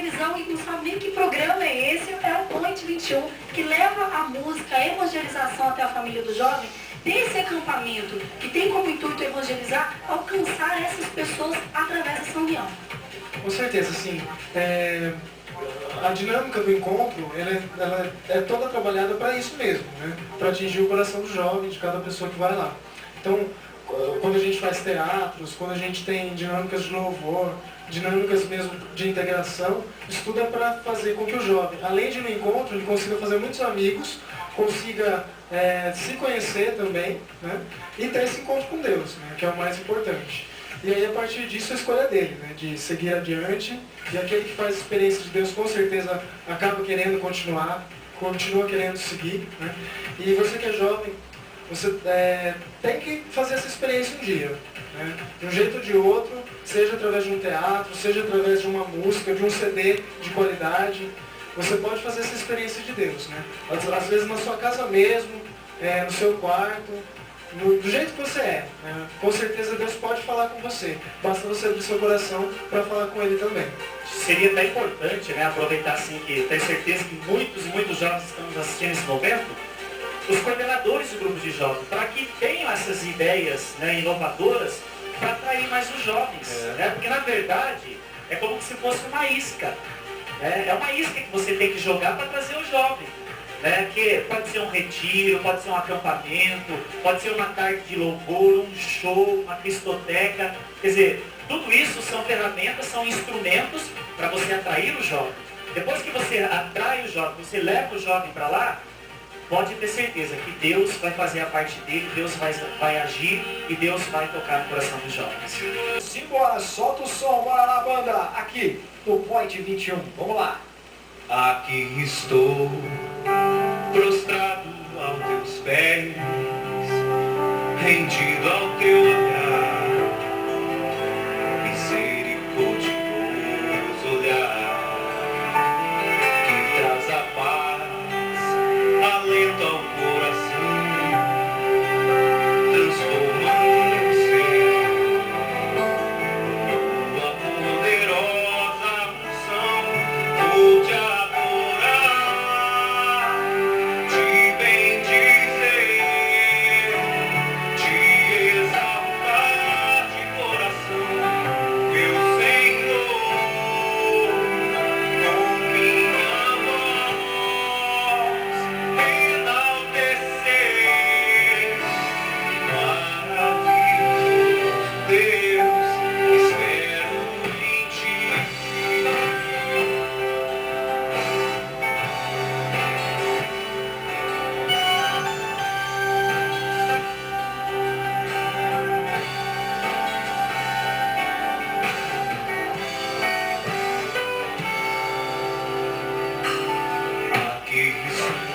televisão e não sabe nem que programa é esse, é o Point 21, que leva a música, a evangelização até a família do jovem. Desse acampamento, que tem como intuito evangelizar, alcançar essas pessoas através dessa união. Com certeza, sim. A dinâmica do encontro, ela é toda trabalhada para isso mesmo, né? Para atingir o coração do jovem, de cada pessoa que vai lá. Então, quando a gente faz teatros, quando a gente tem dinâmicas de louvor, dinâmicas mesmo de integração, isso tudo é para fazer com que o jovem, além de no encontro, ele consiga fazer muitos amigos, consiga se conhecer também, né? E ter esse encontro com Deus, né? Que é o mais importante. E aí, a partir disso, a escolha dele, né? De seguir adiante. E aquele que faz experiência de Deus, com certeza, acaba querendo continuar, continua querendo seguir, né? E você que é jovem, você tem que fazer essa experiência um dia, né? De um jeito ou de outro, seja através de um teatro, seja através de uma música, de um CD de qualidade. Você pode fazer essa experiência de Deus, né? Às vezes na sua casa mesmo, no seu quarto, do jeito que você é, né? Com certeza Deus pode falar com você. Basta você abrir seu coração para falar com Ele também. Seria até importante, né, aproveitar assim que tenho certeza que muitos jovens estão nos assistindo nesse momento, os coordenadores de grupos de jovens, para que tenham essas ideias, né, inovadoras para atrair mais os jovens. Né? Porque na verdade é como se fosse uma isca. Né? É uma isca que você tem que jogar para trazer o jovem. Né? Que pode ser um retiro, pode ser um acampamento, pode ser uma tarde de louvor, um show, uma cristoteca. Quer dizer, tudo isso são ferramentas, são instrumentos para você atrair o jovem. Depois que você atrai o jovem, você leva o jovem para lá, pode ter certeza que Deus vai fazer a parte dele, Deus vai agir e Deus vai tocar no coração dos jovens. Simbora, solta o som, bora lá, banda, aqui no Point 21, vamos lá. Aqui estou, prostrado aos teus pés, rendido ao teu olhar, misericordioso olhar, que traz a paz, alento ao coração, transformando o ser, tua poderosa unção, vou te aqui estou.